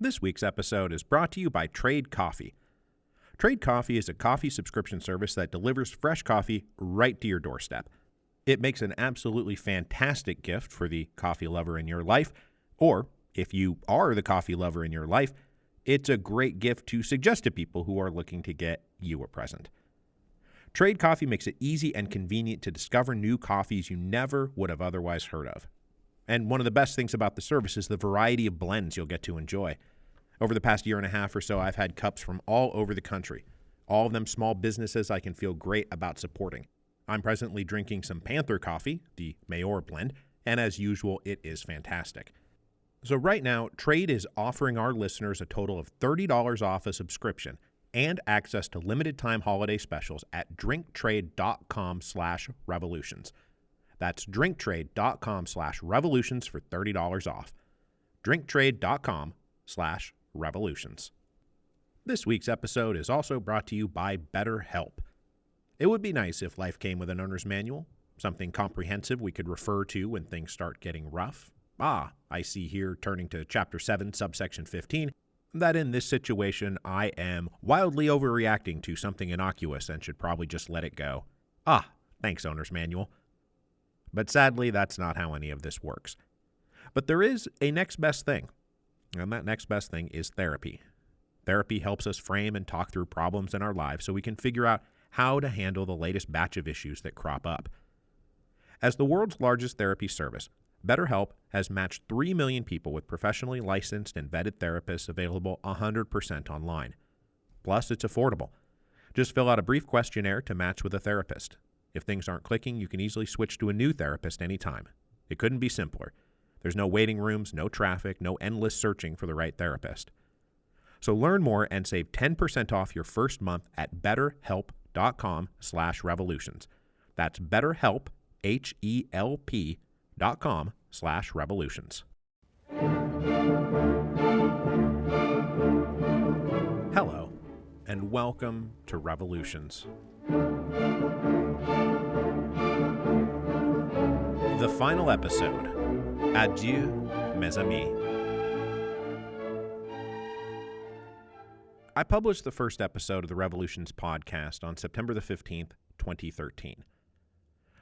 This week's episode is brought to you by Trade Coffee. Trade Coffee is a coffee subscription service that delivers fresh coffee right to your doorstep. It makes an absolutely fantastic gift for the coffee lover in your life, or if you are the coffee lover in your life, it's a great gift to suggest to people who are looking to get you a present. Trade Coffee makes it easy and convenient to discover new coffees you never would have otherwise heard of. And one of the best things about the service is the variety of blends you'll get to enjoy. Over the past year and a half or so, I've had cups from all over the country, all of them small businesses I can feel great about supporting. I'm presently drinking some Panther coffee, the Mayor blend, and as usual, it is fantastic. So right now, Trade is offering our listeners a total of $30 off a subscription and access to limited time holiday specials at drinktrade.com/revolutions. That's drinktrade.com/revolutions for $30 off. drinktrade.com/revolutions. This week's episode is also brought to you by BetterHelp. It would be nice if life came with an owner's manual, something comprehensive we could refer to when things start getting rough. I see here, turning to Chapter 7, subsection 15, that in this situation I am wildly overreacting to something innocuous and should probably just let it go. Thanks, owner's manual. But sadly, that's not how any of this works. But there is a next best thing, and that next best thing is therapy. Therapy helps us frame and talk through problems in our lives so we can figure out how to handle the latest batch of issues that crop up. As the world's largest therapy service, BetterHelp has matched 3 million people with professionally licensed and vetted therapists available 100% online. Plus, it's affordable. Just fill out a brief questionnaire to match with a therapist. If things aren't clicking, you can easily switch to a new therapist anytime. It couldn't be simpler. There's no waiting rooms, no traffic, no endless searching for the right therapist. So learn more and save 10% off your first month at betterhelp.com/revolutions. That's BetterHelp, HELP.com/revolutions. Hello, and welcome to Revolutions. The final episode, Adieu, mes amis. I published the first episode of the Revolutions podcast on September the 15th, 2013.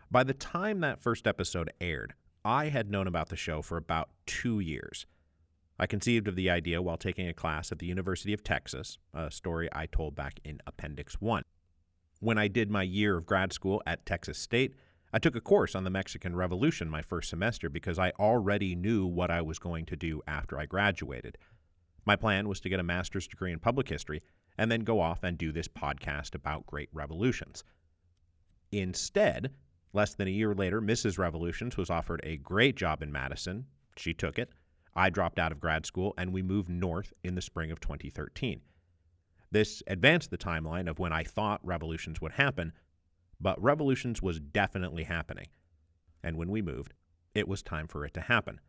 By the time that first episode aired, I had known about the show for about 2 years. I conceived of the idea while taking a class at the University of Texas, a story I told back in Appendix 1. When I did my year of grad school at Texas State, I took a course on the Mexican Revolution my first semester because I already knew what I was going to do after I graduated. My plan was to get a master's degree in public history and then go off and do this podcast about great revolutions. Instead, less than a year later, Mrs. Revolutions was offered a great job in Madison. She took it. I dropped out of grad school, and we moved north in the spring of 2013. This advanced the timeline of when I thought Revolutions would happen, but Revolutions was definitely happening. And when we moved, it was time for it to happen.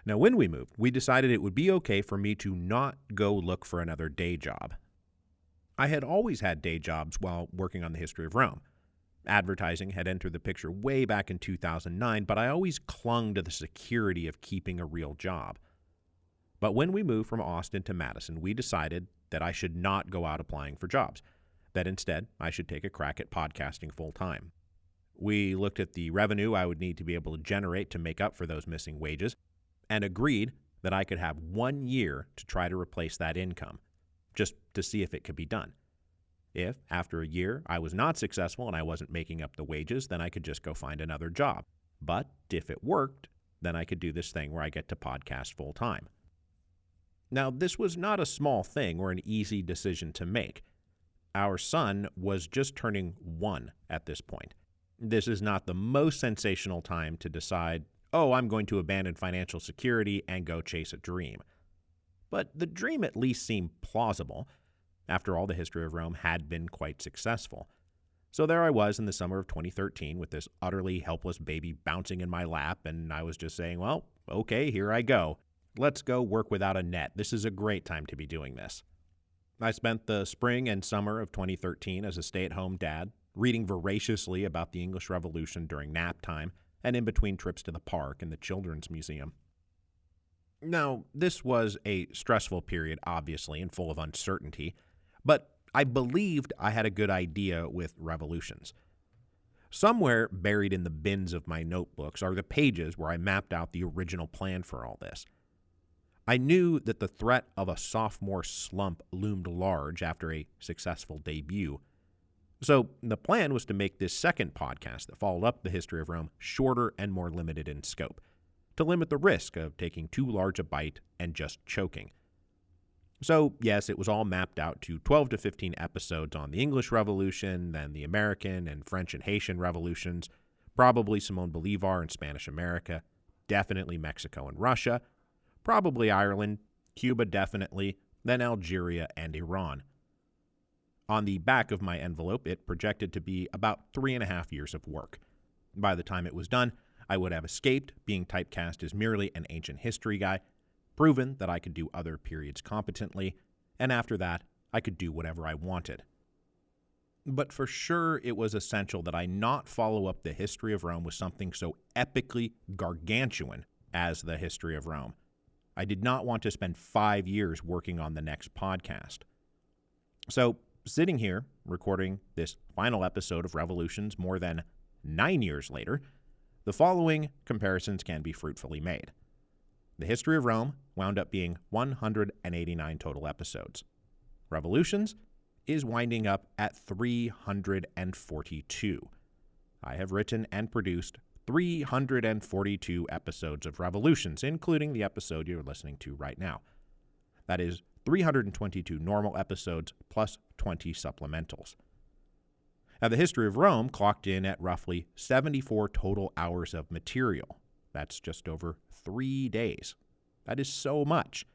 Now, when we moved, we decided it would be okay for me to not go look for another day job. I had always had day jobs while working on the history of Rome. Advertising had entered the picture way back in 2009, but I always clung to the security of keeping a real job. But when we moved from Austin to Madison, we decided that I should not go out applying for jobs, that instead I should take a crack at podcasting full time. We looked at the revenue I would need to be able to generate to make up for those missing wages, and agreed that I could have 1 year to try to replace that income, just to see if it could be done. If, after a year, I was not successful and I wasn't making up the wages, then I could just go find another job. But if it worked, then I could do this thing where I get to podcast full time. Now, this was not a small thing or an easy decision to make. Our son was just turning 1 at this point. This is not the most sensational time to decide, I'm going to abandon financial security and go chase a dream. But the dream at least seemed plausible. After all, the history of Rome had been quite successful. So there I was in the summer of 2013 with this utterly helpless baby bouncing in my lap, and I was just saying, well, okay, here I go. Let's go work without a net. This is a great time to be doing this. I spent the spring and summer of 2013 as a stay-at-home dad, reading voraciously about the English Revolution during nap time and in between trips to the park and the Children's Museum. Now, this was a stressful period, obviously, and full of uncertainty, but I believed I had a good idea with revolutions. Somewhere buried in the bins of my notebooks are the pages where I mapped out the original plan for all this. I knew that the threat of a sophomore slump loomed large after a successful debut. So the plan was to make this second podcast that followed up the history of Rome shorter and more limited in scope, to limit the risk of taking too large a bite and just choking. So, yes, it was all mapped out to 12 to 15 episodes on the English Revolution, then the American and French and Haitian revolutions, probably Simón Bolívar and Spanish America, definitely Mexico and Russia, probably Ireland, Cuba definitely, then Algeria and Iran. On the back of my envelope, it projected to be about 3.5 years of work. By the time it was done, I would have escaped being typecast as merely an ancient history guy, proven that I could do other periods competently, and after that, I could do whatever I wanted. But for sure, it was essential that I not follow up the history of Rome with something so epically gargantuan as the history of Rome. I did not want to spend 5 years working on the next podcast. So, sitting here, recording this final episode of Revolutions more than 9 years later, the following comparisons can be fruitfully made. The history of Rome wound up being 189 total episodes. Revolutions is winding up at 342. I have written and produced 342 episodes of Revolutions, including the episode you're listening to right now. That is 322 normal episodes plus 20 supplementals. Now, the history of Rome clocked in at roughly 74 total hours of material. That's just over 3 days. That is so much.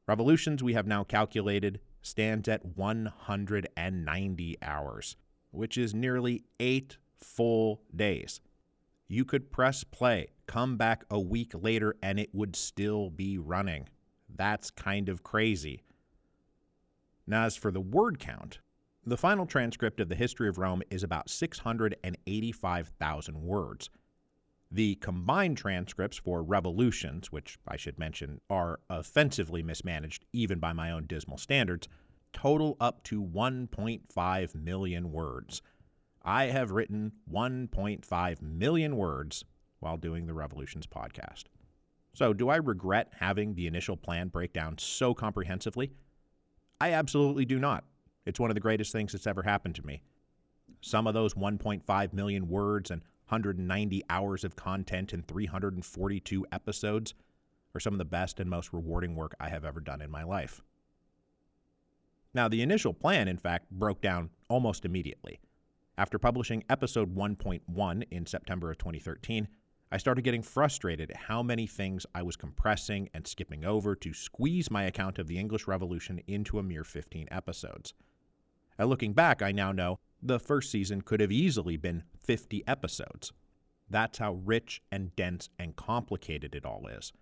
Revolutions, we have now calculated, stands at 190 hours, which is nearly 8 full days. You could press play, come back a week later, and it would still be running. That's kind of crazy. Now, as for the word count, the final transcript of the history of Rome is about 685,000 words. The combined transcripts for Revolutions, which I should mention are offensively mismanaged even by my own dismal standards, total up to 1.5 million words. I have written 1.5 million words while doing the Revolutions podcast. So, do I regret having the initial plan break down so comprehensively? I absolutely do not. It's one of the greatest things that's ever happened to me. Some of those 1.5 million words and 190 hours of content in 342 episodes are some of the best and most rewarding work I have ever done in my life. Now, the initial plan, in fact, broke down almost immediately. After publishing episode 1.1 in September of 2013, I started getting frustrated at how many things I was compressing and skipping over to squeeze my account of the English Revolution into a mere 15 episodes. And looking back, I now know the first season could have easily been 50 episodes. That's how rich and dense and complicated it all is.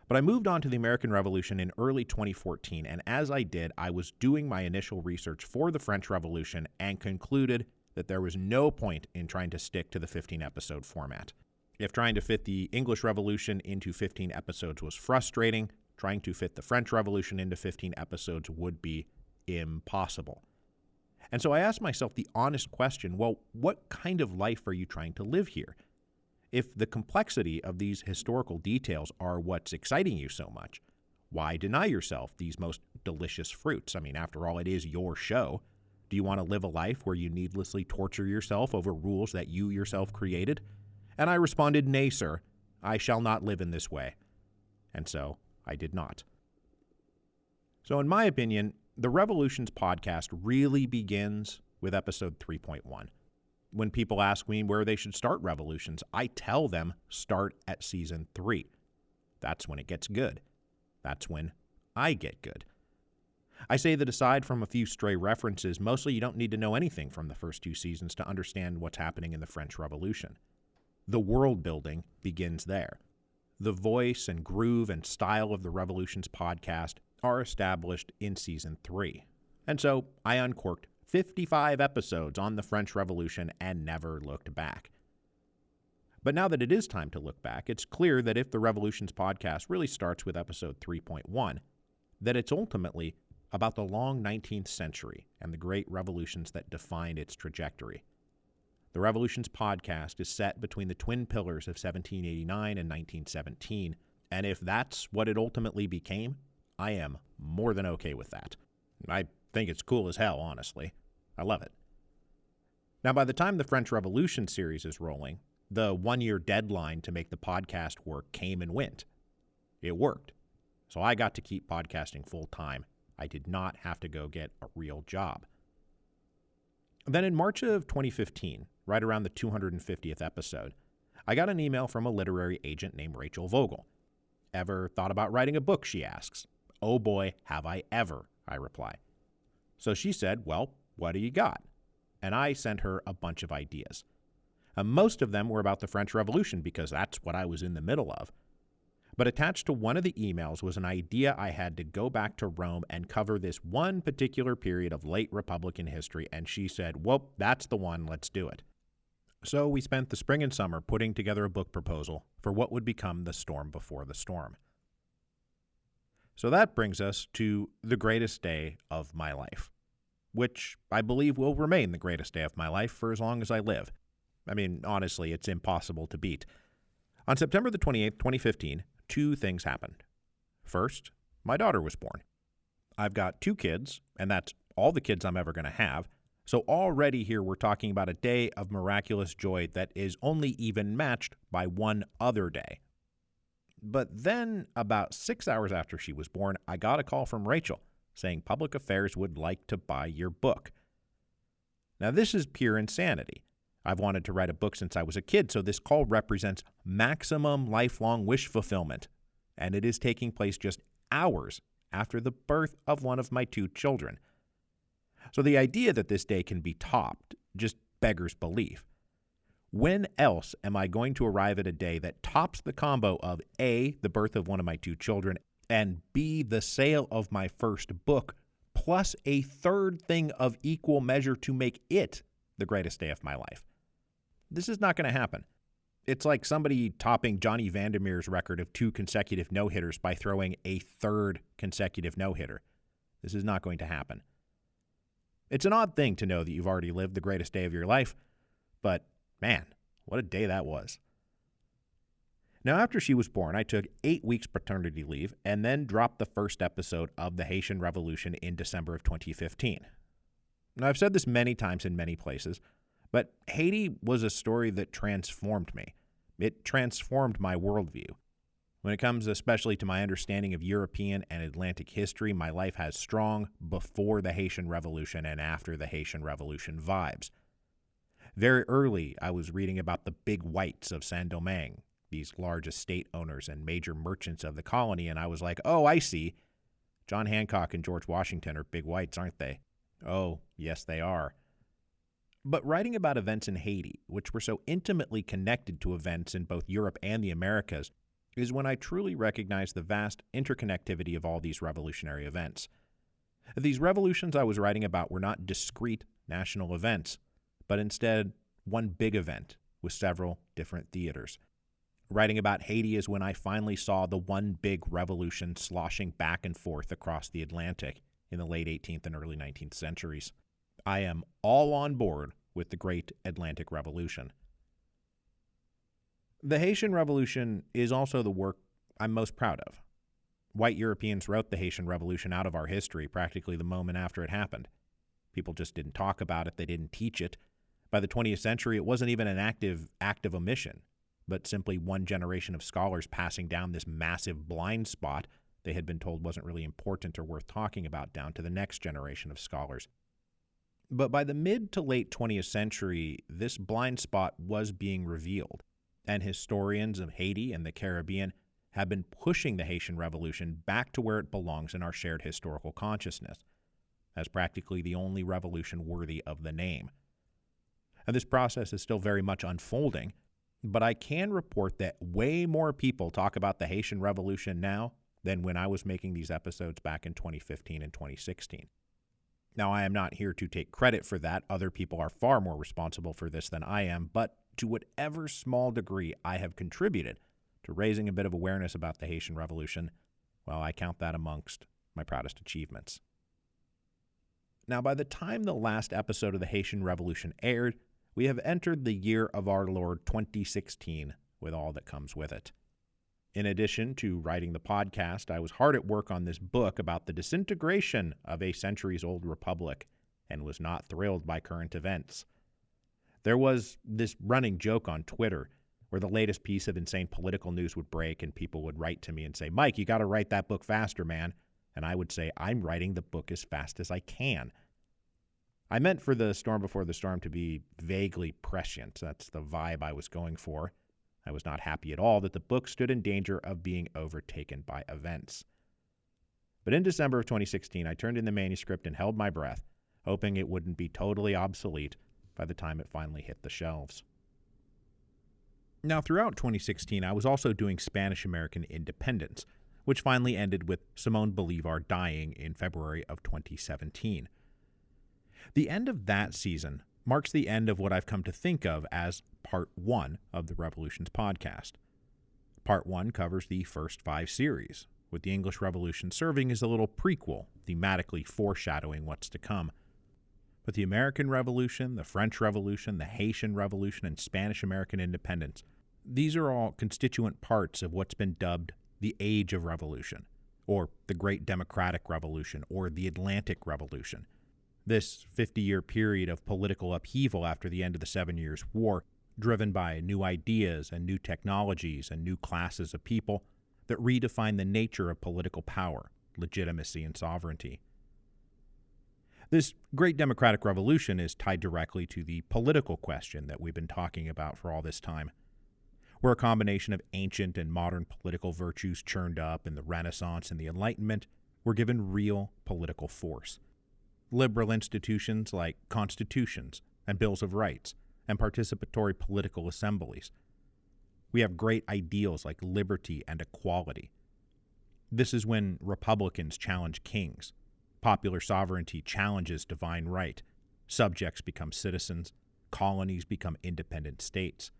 But I moved on to the American Revolution in early 2014, and as I did, I was doing my initial research for the French Revolution and concluded that there was no point in trying to stick to the 15-episode format. If trying to fit the English Revolution into 15 episodes was frustrating, trying to fit the French Revolution into 15 episodes would be impossible. And so I asked myself the honest question, well, what kind of life are you trying to live here? If the complexity of these historical details are what's exciting you so much, why deny yourself these most delicious fruits? I mean, after all, it is your show. Do you want to live a life where you needlessly torture yourself over rules that you yourself created? And I responded, nay, sir, I shall not live in this way. And so I did not. So in my opinion, the Revolutions podcast really begins with episode 3.1. When people ask me where they should start Revolutions, I tell them start at season 3. That's when it gets good. That's when I get good. I say that aside from a few stray references, mostly you don't need to know anything from the first 2 seasons to understand what's happening in the French Revolution. The world building begins there. The voice and groove and style of the Revolutions podcast are established in season 3. And so I uncorked 55 episodes on the French Revolution and never looked back. But now that it is time to look back, it's clear that if the Revolutions podcast really starts with episode 3.1, that it's ultimately about the long 19th century and the great revolutions that defined its trajectory. The Revolutions podcast is set between the twin pillars of 1789 and 1917, and if that's what it ultimately became, I am more than okay with that. I think it's cool as hell, honestly. I love it. Now, by the time the French Revolution series is rolling, the one-year deadline to make the podcast work came and went. It worked. So I got to keep podcasting full-time. I did not have to go get a real job. Then in March of 2015, right around the 250th episode, I got an email from a literary agent named Rachel Vogel. Ever thought about writing a book, she asks. Oh boy, have I ever, I reply. So she said, well, what do you got? And I sent her a bunch of ideas. Most of them were about the French Revolution because that's what I was in the middle of. But attached to one of the emails was an idea I had to go back to Rome and cover this one particular period of late Republican history, and she said, well, that's the one, let's do it. So we spent the spring and summer putting together a book proposal for what would become The Storm Before the Storm. So that brings us to the greatest day of my life, which I believe will remain the greatest day of my life for as long as I live. I mean, honestly, it's impossible to beat. On September the 28th, 2015, two things happened. First, my daughter was born. I've got 2 kids, and that's all the kids I'm ever going to have. So already here we're talking about a day of miraculous joy that is only even matched by one other day. But then, about 6 hours after she was born, I got a call from Rachel saying Public Affairs would like to buy your book. Now, this is pure insanity. I've wanted to write a book since I was a kid, so this call represents maximum lifelong wish fulfillment, and it is taking place just hours after the birth of one of my 2 children. So the idea that this day can be topped just beggars belief. When else am I going to arrive at a day that tops the combo of A, the birth of one of my 2 children, and B, the sale of my first book, plus a third thing of equal measure to make it the greatest day of my life? This is not going to happen. It's like somebody topping Johnny Vandermeer's record of 2 consecutive no-hitters by throwing a third consecutive no-hitter. This is not going to happen. It's an odd thing to know that you've already lived the greatest day of your life, but man, what a day that was. Now, after she was born, I took 8 weeks paternity leave and then dropped the first episode of the Haitian Revolution in December of 2015. Now, I've said this many times in many places, but Haiti was a story that transformed me. It transformed my worldview. When it comes especially to my understanding of European and Atlantic history, my life has strong before the Haitian Revolution and after the Haitian Revolution vibes. Very early, I was reading about the big whites of Saint-Domingue, these large estate owners and major merchants of the colony, and I was like, oh, I see. John Hancock and George Washington are big whites, aren't they? Oh, yes, they are. But writing about events in Haiti, which were so intimately connected to events in both Europe and the Americas, is when I truly recognized the vast interconnectivity of all these revolutionary events. These revolutions I was writing about were not discrete national events, but instead one big event with several different theaters. Writing about Haiti is when I finally saw the one big revolution sloshing back and forth across the Atlantic in the late 18th and early 19th centuries. I am all on board with the Great Atlantic Revolution. The Haitian Revolution is also the work I'm most proud of. White Europeans wrote the Haitian Revolution out of our history practically the moment after it happened. People just didn't talk about it, they didn't teach it. By the 20th century, it wasn't even an active act of omission, but simply one generation of scholars passing down this massive blind spot they had been told wasn't really important or worth talking about down to the next generation of scholars. But by the mid to late 20th century, this blind spot was being revealed, and historians of Haiti and the Caribbean have been pushing the Haitian Revolution back to where it belongs in our shared historical consciousness, as practically the only revolution worthy of the name. And this process is still very much unfolding, but I can report that way more people talk about the Haitian Revolution now than when I was making these episodes back in 2015 and 2016. Now, I am not here to take credit for that. Other people are far more responsible for this than I am, but to whatever small degree I have contributed to raising a bit of awareness about the Haitian Revolution, well, I count that amongst my proudest achievements. Now, by the time the last episode of the Haitian Revolution aired, we have entered the year of our Lord 2016 with all that comes with it. In addition to writing the podcast, I was hard at work on this book about the disintegration of a centuries-old republic and was not thrilled by current events. There was this running joke on Twitter where the latest piece of insane political news would break and people would write to me and say, "Mike, you got to write that book faster, man." And I would say, "I'm writing the book as fast as I can." I meant for the storm before the storm to be vaguely prescient. That's the vibe I was going for. I was not happy at all that the book stood in danger of being overtaken by events. But in December of 2016, I turned in the manuscript and held my breath, hoping it wouldn't be totally obsolete by the time it finally hit the shelves. Now, throughout 2016, I was also doing Spanish-American independence, which finally ended with Simón Bolívar dying in February of 2017. The end of that season marks the end of what I've come to think of as Part 1 of the Revolutions podcast. Part 1 covers the first 5 series, with the English Revolution serving as a little prequel, thematically foreshadowing what's to come. But the American Revolution, the French Revolution, the Haitian Revolution, and Spanish-American independence, these are all constituent parts of what's been dubbed the Age of Revolution, or the Great Democratic Revolution, or the Atlantic Revolution. This 50-year period of political upheaval after the end of the 7 Years' War, driven by new ideas and new technologies and new classes of people that redefine the nature of political power, legitimacy, and sovereignty. This Great Democratic Revolution is tied directly to the political question that we've been talking about for all this time, where a combination of ancient and modern political virtues churned up in the Renaissance and the Enlightenment were given real political force. Liberal institutions like constitutions and bills of rights and participatory political assemblies. We have great ideals like liberty and equality. This is when republicans challenge kings. Popular sovereignty challenges divine right. Subjects become citizens. Colonies become independent states.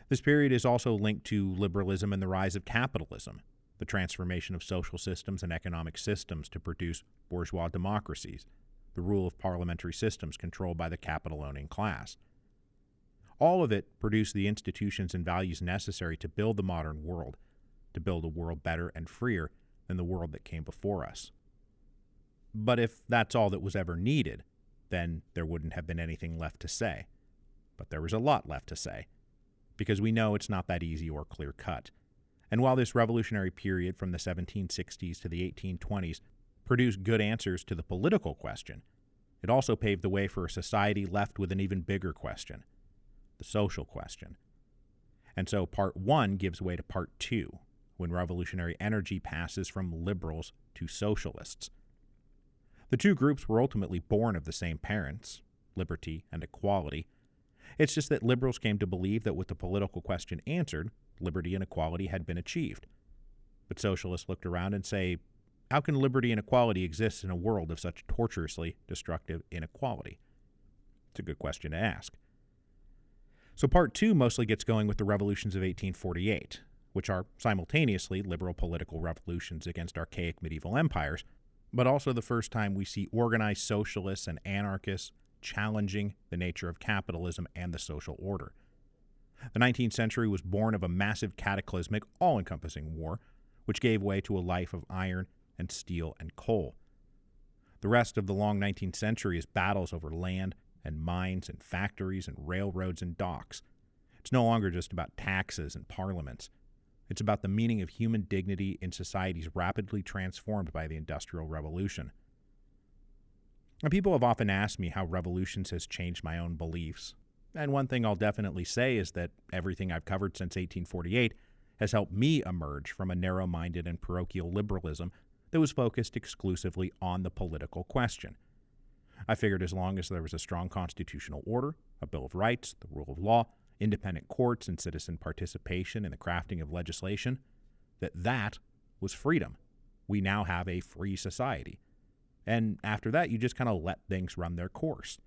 This period is also linked to liberalism and the rise of capitalism, the transformation of social systems and economic systems to produce bourgeois democracies, the rule of parliamentary systems controlled by the capital-owning class. All of it produced the institutions and values necessary to build the modern world, to build a world better and freer than the world that came before us. But if that's all that was ever needed, then there wouldn't have been anything left to say. But there was a lot left to say, because we know it's not that easy or clear-cut. And while this revolutionary period from the 1760s to the 1820s produced good answers to the political question, it also paved the way for a society left with an even bigger question, the social question. And so Part 1 gives way to Part 2, when revolutionary energy passes from liberals to socialists. The two groups were ultimately born of the same parents, liberty and equality. It's just that liberals came to believe that with the political question answered, liberty and equality had been achieved. But socialists looked around and say, how can liberty and equality exist in a world of such tortuously destructive inequality? It's a good question to ask. So Part 2 mostly gets going with the revolutions of 1848, which are simultaneously liberal political revolutions against archaic medieval empires, but also the first time we see organized socialists and anarchists challenging the nature of capitalism and the social order. The 19th century was born of a massive cataclysmic, all-encompassing war, which gave way to a life of iron and steel and coal. The rest of the long 19th century is battles over land and mines and factories and railroads and docks. It's no longer just about taxes and parliaments. It's about the meaning of human dignity in societies rapidly transformed by the Industrial Revolution. And people have often asked me how revolutions has changed my own beliefs. And one thing I'll definitely say is that everything I've covered since 1848 has helped me emerge from a narrow-minded and parochial liberalism that was focused exclusively on the political question. I figured as long as there was a strong constitutional order, a Bill of Rights, the rule of law, independent courts, and citizen participation in the crafting of legislation, that was freedom. We now have a free society. And after that, you just kind of let things run their course.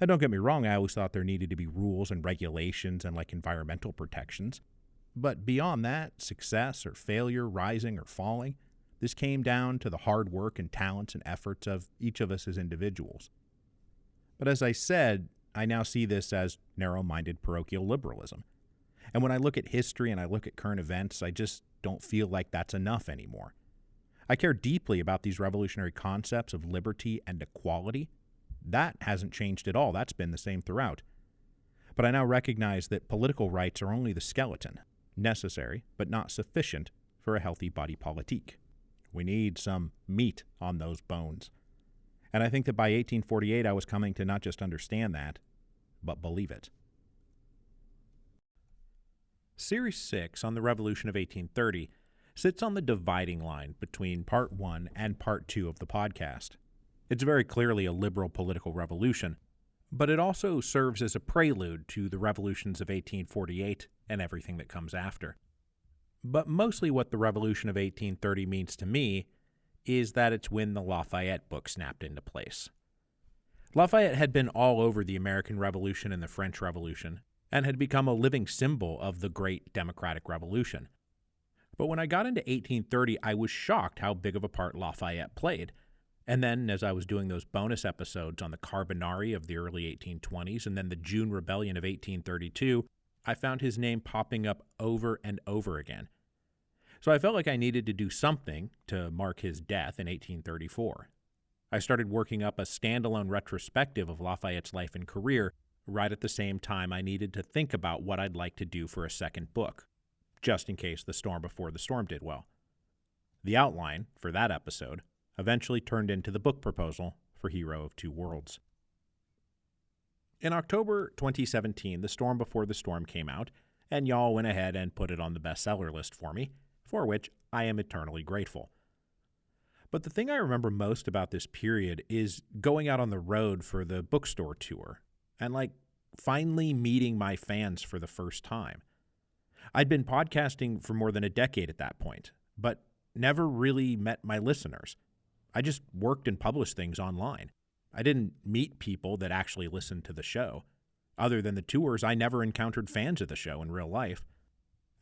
And don't get me wrong, I always thought there needed to be rules and regulations and like environmental protections. But beyond that, success or failure, rising or falling, this came down to the hard work and talents and efforts of each of us as individuals. But as I said, I now see this as narrow-minded parochial liberalism. And when I look at history and I look at current events, I just don't feel like that's enough anymore. I care deeply about these revolutionary concepts of liberty and equality. That hasn't changed at all. That's been the same throughout. But I now recognize that political rights are only the skeleton, necessary but not sufficient for a healthy body politique. We need some meat on those bones. And I think that by 1848 I was coming to not just understand that, but believe it. Series 6 on the Revolution of 1830 sits on the dividing line between Part 1 and Part 2 of the podcast. It's very clearly a liberal political revolution, but it also serves as a prelude to the revolutions of 1848 and everything that comes after. But mostly what the Revolution of 1830 means to me is that it's when the Lafayette book snapped into place. Lafayette had been all over the American Revolution and the French Revolution, and had become a living symbol of the Great Democratic Revolution. But when I got into 1830, I was shocked how big of a part Lafayette played. And then, as I was doing those bonus episodes on the Carbonari of the early 1820s and then the June Rebellion of 1832, I found his name popping up over and over again. So I felt like I needed to do something to mark his death in 1834. I started working up a standalone retrospective of Lafayette's life and career right at the same time I needed to think about what I'd like to do for a second book, just in case The Storm Before the Storm did well. The outline for that episode eventually turned into the book proposal for Hero of Two Worlds. In October 2017, The Storm Before the Storm came out, and y'all went ahead and put it on the bestseller list for me, for which I am eternally grateful. But the thing I remember most about this period is going out on the road for the bookstore tour, and finally meeting my fans for the first time. I'd been podcasting for more than a decade at that point, but never really met my listeners. I just worked and published things online. I didn't meet people that actually listened to the show. Other than the tours, I never encountered fans of the show in real life.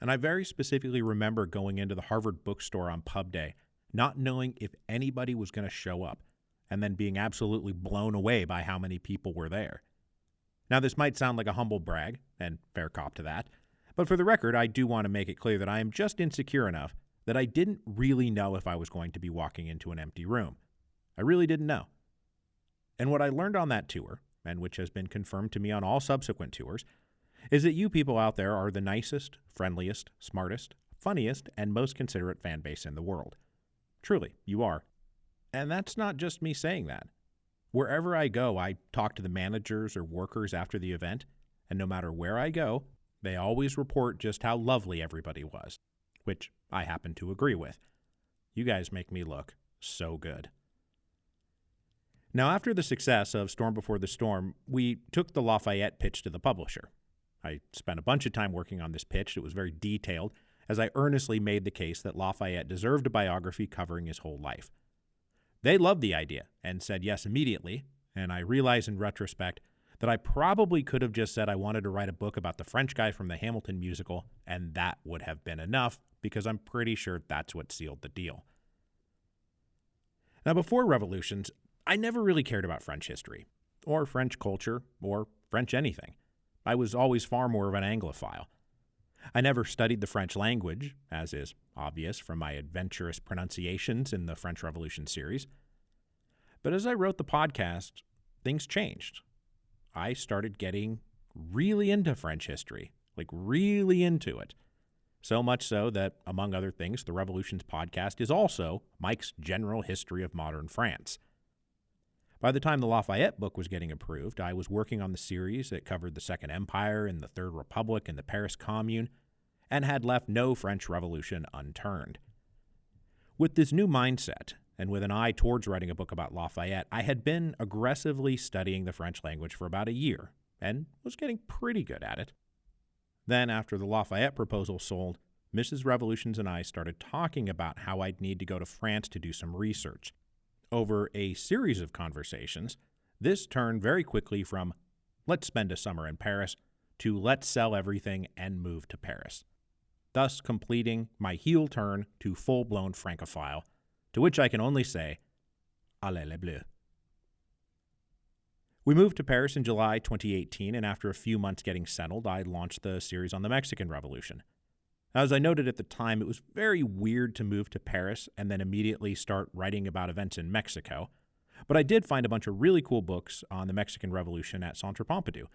And I very specifically remember going into the Harvard bookstore on pub day, not knowing if anybody was going to show up, and then being absolutely blown away by how many people were there. Now, this might sound like a humble brag, and fair cop to that, but for the record, I do want to make it clear that I am just insecure enough that I didn't really know if I was going to be walking into an empty room. I really didn't know. And what I learned on that tour, and which has been confirmed to me on all subsequent tours, is that you people out there are the nicest, friendliest, smartest, funniest, and most considerate fan base in the world. Truly, you are. And that's not just me saying that. Wherever I go, I talk to the managers or workers after the event, and no matter where I go, they always report just how lovely everybody was, which I happen to agree with. You guys make me look so good. Now, after the success of Storm Before the Storm, we took the Lafayette pitch to the publisher. I spent a bunch of time working on this pitch. It was very detailed, as I earnestly made the case that Lafayette deserved a biography covering his whole life. They loved the idea and said yes immediately, and I realize in retrospect that I probably could have just said I wanted to write a book about the French guy from the Hamilton musical, and that would have been enough, because I'm pretty sure that's what sealed the deal. Now, before Revolutions, I never really cared about French history, or French culture, or French anything. I was always far more of an Anglophile. I never studied the French language, as is obvious from my adventurous pronunciations in the French Revolution series. But as I wrote the podcast, things changed. I started getting really into French history, really into it. So much so that, among other things, the Revolutions podcast is also Mike's General History of Modern France. By the time the Lafayette book was getting approved, I was working on the series that covered the Second Empire and the Third Republic and the Paris Commune, and had left no French Revolution unturned. With this new mindset, and with an eye towards writing a book about Lafayette, I had been aggressively studying the French language for about a year, and was getting pretty good at it. Then, after the Lafayette proposal sold, Mrs. Revolutions and I started talking about how I'd need to go to France to do some research. Over a series of conversations, this turned very quickly from let's spend a summer in Paris, to let's sell everything and move to Paris, thus completing my heel turn to full-blown Francophile, to which I can only say, allez les bleus. We moved to Paris in July 2018, and after a few months getting settled, I launched the series on the Mexican Revolution. As I noted at the time, it was very weird to move to Paris and then immediately start writing about events in Mexico, but I did find a bunch of really cool books on the Mexican Revolution at Centre Pompidou.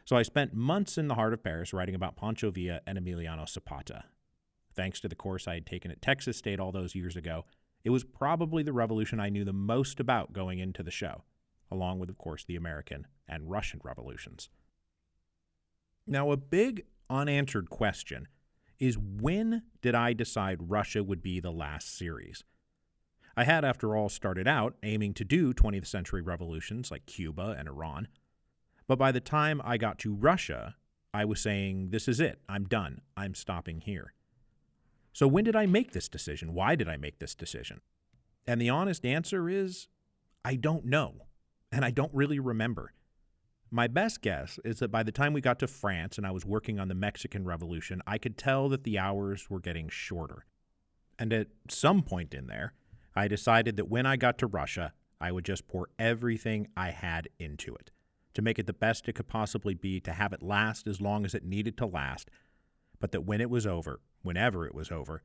So I spent months in the heart of Paris writing about Pancho Villa and Emiliano Zapata. Thanks to the course I had taken at Texas State all those years ago, it was probably the revolution I knew the most about going into the show, along with, of course, the American and Russian revolutions. Now, a big unanswered question is, when did I decide Russia would be the last series? I had, after all, started out aiming to do 20th century revolutions like Cuba and Iran. But by the time I got to Russia, I was saying, this is it. I'm done. I'm stopping here. So when did I make this decision? Why did I make this decision? And the honest answer is, I don't know. And I don't really remember. My best guess is that by the time we got to France and I was working on the Mexican Revolution, I could tell that the hours were getting shorter. And at some point in there, I decided that when I got to Russia, I would just pour everything I had into it, to make it the best it could possibly be, to have it last as long as it needed to last, but that when it was over, whenever it was over,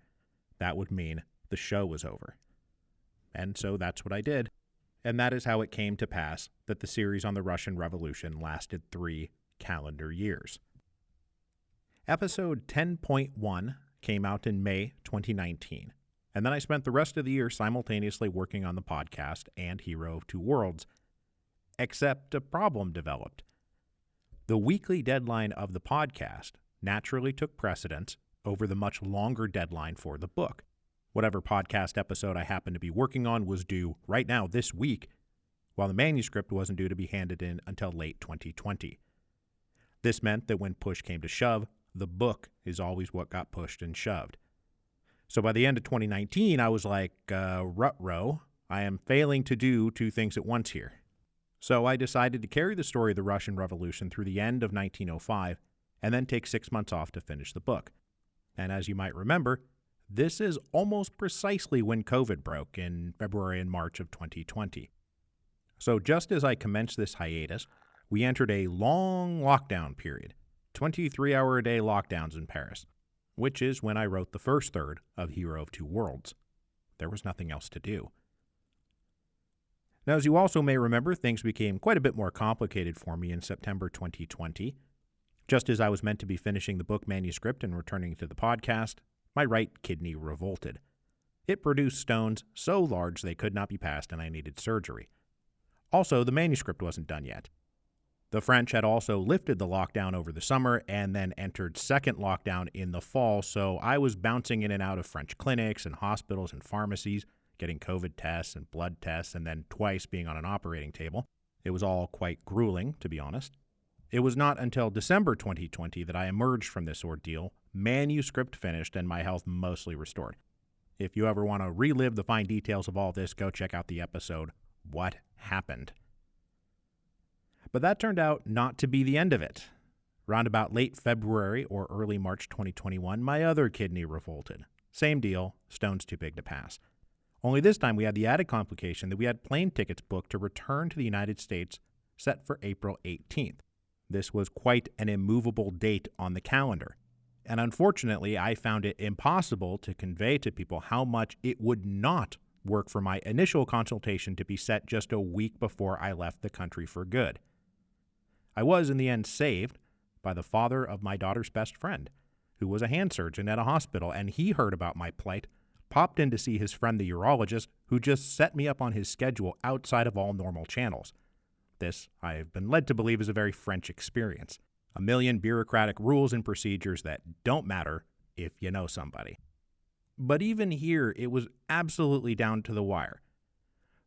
that would mean the show was over. And so that's what I did. And that is how it came to pass that the series on the Russian Revolution lasted 3 calendar years. Episode 10.1 came out in May 2019, and then I spent the rest of the year simultaneously working on the podcast and Hero of Two Worlds, except a problem developed. The weekly deadline of the podcast naturally took precedence over the much longer deadline for the book. Whatever podcast episode I happened to be working on was due right now this week, while the manuscript wasn't due to be handed in until late 2020. This meant that when push came to shove, the book is always what got pushed and shoved. So by the end of 2019, I was like, rut-row, I am failing to do 2 things at once here. So I decided to carry the story of the Russian Revolution through the end of 1905 and then take 6 months off to finish the book. And as you might remember, this is almost precisely when COVID broke in February and March of 2020. So just as I commenced this hiatus, we entered a long lockdown period, 23-hour-a-day lockdowns in Paris, which is when I wrote the first third of Hero of Two Worlds. There was nothing else to do. Now, as you also may remember, things became quite a bit more complicated for me in September 2020. Just as I was meant to be finishing the book manuscript and returning to the podcast, my right kidney revolted. It produced stones so large they could not be passed and I needed surgery. Also, the manuscript wasn't done yet. The French had also lifted the lockdown over the summer and then entered second lockdown in the fall, so I was bouncing in and out of French clinics and hospitals and pharmacies, getting COVID tests and blood tests, and then twice being on an operating table. It was all quite grueling, to be honest. It was not until December 2020 that I emerged from this ordeal, manuscript finished, and my health mostly restored. If you ever want to relive the fine details of all this, go check out the episode, What Happened? But that turned out not to be the end of it. Round about late February or early March 2021, my other kidney revolted. Same deal, stones too big to pass. Only this time we had the added complication that we had plane tickets booked to return to the United States set for April 18th. This was quite an immovable date on the calendar. And unfortunately, I found it impossible to convey to people how much it would not work for my initial consultation to be set just a week before I left the country for good. I was, in the end, saved by the father of my daughter's best friend, who was a hand surgeon at a hospital, and he heard about my plight, popped in to see his friend the urologist, who just set me up on his schedule outside of all normal channels. This, I have been led to believe, is a very French experience. A million bureaucratic rules and procedures that don't matter if you know somebody. But even here, it was absolutely down to the wire.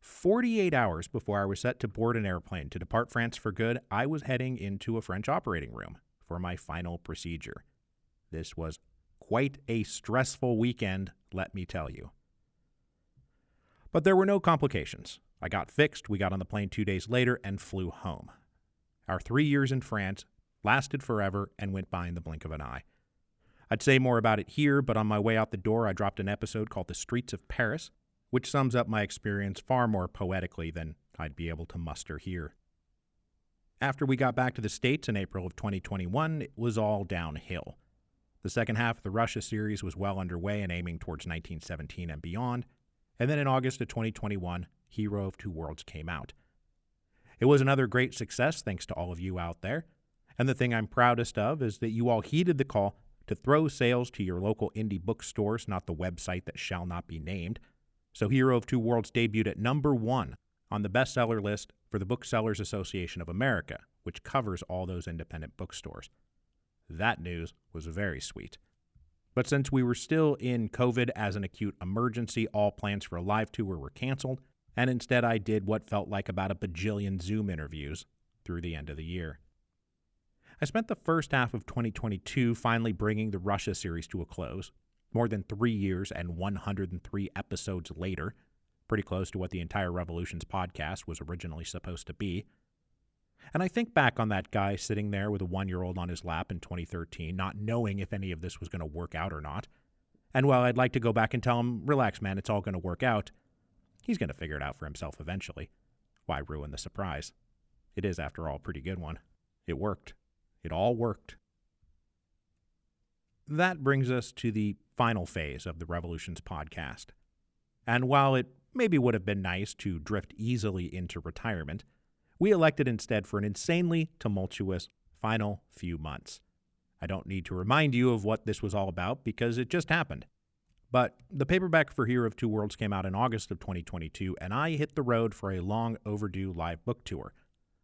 48 hours before I was set to board an airplane to depart France for good, I was heading into a French operating room for my final procedure. This was quite a stressful weekend, let me tell you. But there were no complications. I got fixed, we got on the plane 2 days later, and flew home. Our 3 years in France lasted forever and went by in the blink of an eye. I'd say more about it here, but on my way out the door, I dropped an episode called The Streets of Paris, which sums up my experience far more poetically than I'd be able to muster here. After we got back to the States in April of 2021, it was all downhill. The second half of the Russia series was well underway and aiming towards 1917 and beyond, and then in August of 2021, Hero of Two Worlds came out. It was another great success thanks to all of you out there, and the thing I'm proudest of is that you all heeded the call to throw sales to your local indie bookstores, not the website that shall not be named. So Hero of Two Worlds debuted at number 1 on the bestseller list for the Booksellers Association of America, which covers all those independent bookstores. That news was very sweet. But since we were still in COVID as an acute emergency, all plans for a live tour were canceled, and instead I did what felt like about a bajillion Zoom interviews through the end of the year. I spent the first half of 2022 finally bringing the Russia series to a close, more than 3 years and 103 episodes later, pretty close to what the entire Revolutions podcast was originally supposed to be. And I think back on that guy sitting there with a 1-year-old on his lap in 2013, not knowing if any of this was going to work out or not. And while I'd like to go back and tell him, relax, man, it's all going to work out, he's going to figure it out for himself eventually. Why ruin the surprise? It is, after all, a pretty good one. It worked. It all worked. That brings us to the final phase of the Revolutions podcast. And while it maybe would have been nice to drift easily into retirement, we elected instead for an insanely tumultuous final few months. I don't need to remind you of what this was all about because it just happened. But the paperback for Hero of Two Worlds came out in August of 2022, and I hit the road for a long overdue live book tour.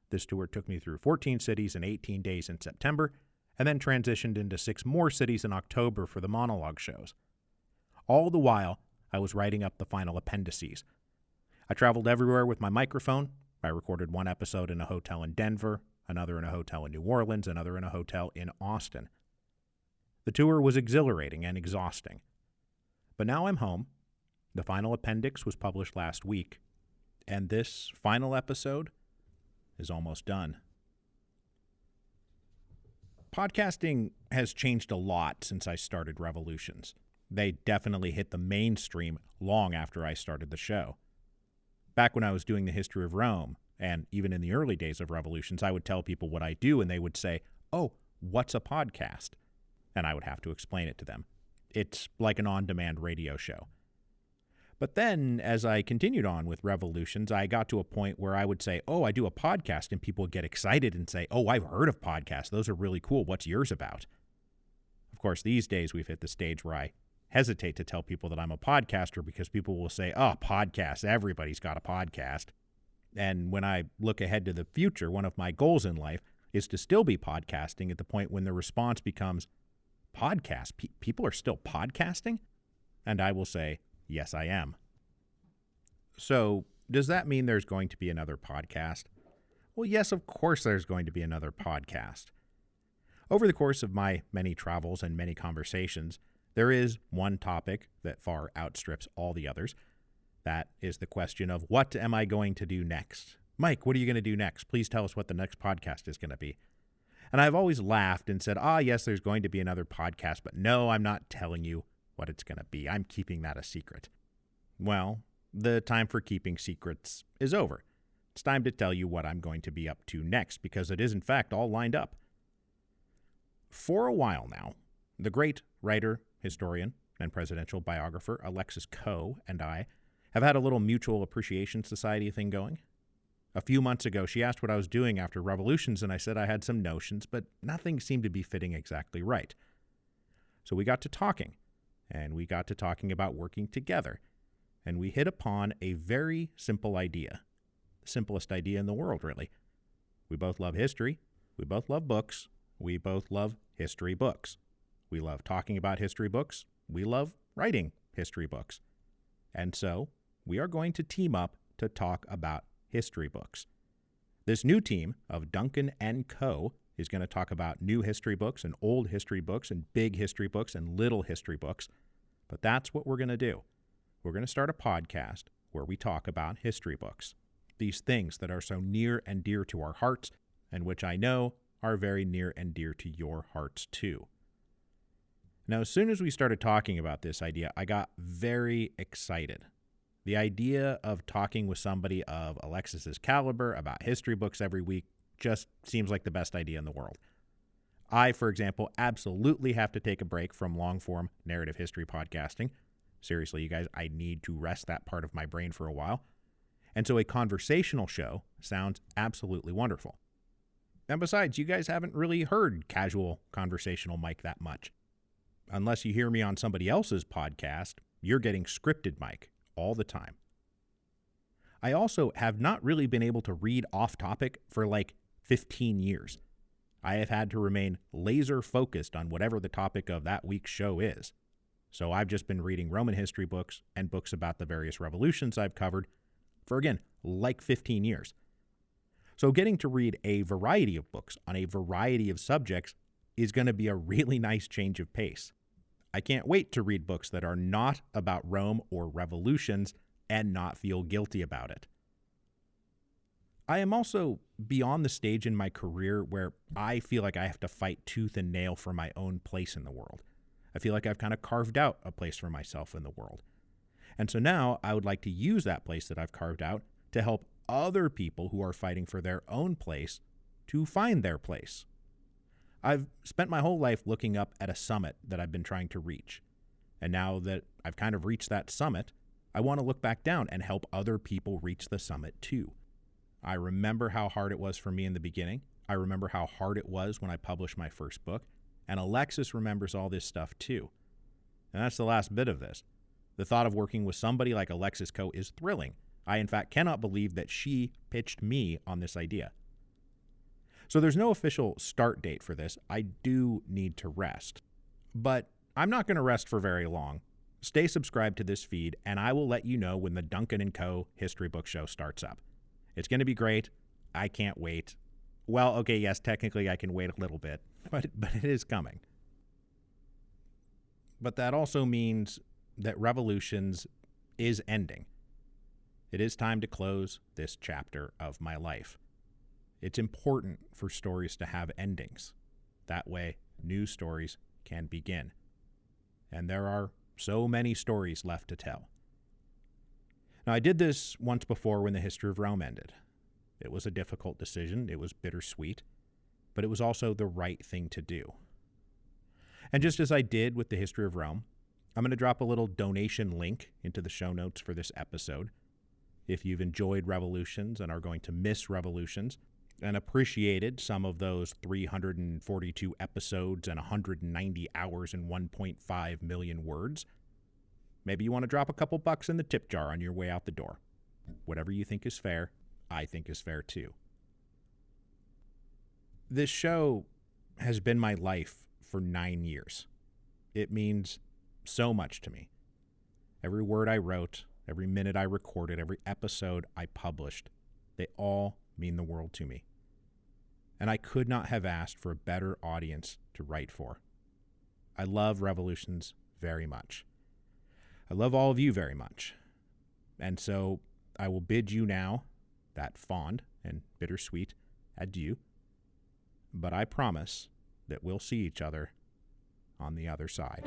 This tour took me through 14 cities in 18 days in September, and then transitioned into 6 more cities in October for the monologue shows. All the while, I was writing up the final appendices. I traveled everywhere with my microphone. I recorded 1 episode in a hotel in Denver, another in a hotel in New Orleans, another in a hotel in Austin. The tour was exhilarating and exhausting. But now I'm home. The final appendix was published last week, and this final episode is almost done. Podcasting has changed a lot since I started Revolutions. They definitely hit the mainstream long after I started the show. Back when I was doing the history of Rome, and even in the early days of Revolutions, I would tell people what I do, and they would say, "Oh, what's a podcast?" And I would have to explain it to them. It's like an on-demand radio show. But then, as I continued on with Revolutions, I got to a point where I would say, "Oh, I do a podcast," and people would get excited and say, "Oh, I've heard of podcasts. Those are really cool. What's yours about?" Of course, these days we've hit the stage where I hesitate to tell people that I'm a podcaster because people will say, "Oh, podcasts, everybody's got a podcast." And when I look ahead to the future, one of my goals in life is to still be podcasting at the point when the response becomes, "Podcast? People are still podcasting?" And I will say, yes, I am. So, does that mean there's going to be another podcast? Well, yes, of course there's going to be another podcast. Over the course of my many travels and many conversations, there is one topic that far outstrips all the others. That is the question of, what am I going to do next? Mike, what are you going to do next? Please tell us what the next podcast is going to be. And I've always laughed and said, yes, there's going to be another podcast, but no, I'm not telling you what it's going to be. I'm keeping that a secret. Well, the time for keeping secrets is over. It's time to tell you what I'm going to be up to next, because it is in fact all lined up. For a while now, the great writer, historian, and presidential biographer Alexis Coe and I have had a little mutual appreciation society thing going. A few months ago, she asked what I was doing after Revolutions, and I said I had some notions, but nothing seemed to be fitting exactly right. So we got to talking. And we got to talking about working together, and we hit upon a very simple idea. The simplest idea in the world, really. We both love history. We both love books. We both love history books. We love talking about history books. We love writing history books. And so, we are going to team up to talk about history books. This new team of Duncan and Co. is going to talk about new history books and old history books and big history books and little history books. But that's what we're going to do. We're going to start a podcast where we talk about history books, these things that are so near and dear to our hearts, and which I know are very near and dear to your hearts too. Now, as soon as we started talking about this idea, I got very excited. The idea of talking with somebody of Alexis's caliber about history books every week just seems like the best idea in the world. I, for example, absolutely have to take a break from long-form narrative history podcasting. Seriously, you guys, I need to rest that part of my brain for a while. And so a conversational show sounds absolutely wonderful. And besides, you guys haven't really heard casual conversational Mike that much. Unless you hear me on somebody else's podcast, you're getting scripted Mike all the time. I also have not really been able to read off topic for like 15 years. I have had to remain laser focused on whatever the topic of that week's show is. So I've just been reading Roman history books and books about the various revolutions I've covered for, again, like 15 years. So getting to read a variety of books on a variety of subjects is going to be a really nice change of pace. I can't wait to read books that are not about Rome or revolutions and not feel guilty about it. I am also beyond the stage in my career where I feel like I have to fight tooth and nail for my own place in the world. I feel like I've kind of carved out a place for myself in the world. And so now I would like to use that place that I've carved out to help other people who are fighting for their own place to find their place. I've spent my whole life looking up at a summit that I've been trying to reach. And now that I've kind of reached that summit, I want to look back down and help other people reach the summit too. I remember how hard it was for me in the beginning. I remember how hard it was when I published my first book. And Alexis remembers all this stuff too. And that's the last bit of this. The thought of working with somebody like Alexis Coe is thrilling. I, in fact, cannot believe that she pitched me on this idea. So there's no official start date for this. I do need to rest. But I'm not going to rest for very long. Stay subscribed to this feed, and I will let you know when the Duncan & Co. History Book Show starts up. It's going to be great. I can't wait. Well, okay, yes, technically I can wait a little bit, but it is coming. But that also means that Revolutions is ending. It is time to close this chapter of my life. It's important for stories to have endings. That way, new stories can begin. And there are so many stories left to tell. Now, I did this once before when the history of Rome ended. It was a difficult decision. It was bittersweet. But it was also the right thing to do. And just as I did with the history of Rome, I'm going to drop a little donation link into the show notes for this episode. If you've enjoyed Revolutions and are going to miss Revolutions and appreciated some of those 342 episodes and 190 hours and 1.5 million words, maybe you want to drop a couple bucks in the tip jar on your way out the door. Whatever you think is fair, I think is fair too. This show has been my life for 9 years. It means so much to me. Every word I wrote, every minute I recorded, every episode I published, they all mean the world to me. And I could not have asked for a better audience to write for. I love Revolutions very much. I love all of you very much. And so I will bid you now that fond and bittersweet adieu. But I promise that we'll see each other on the other side.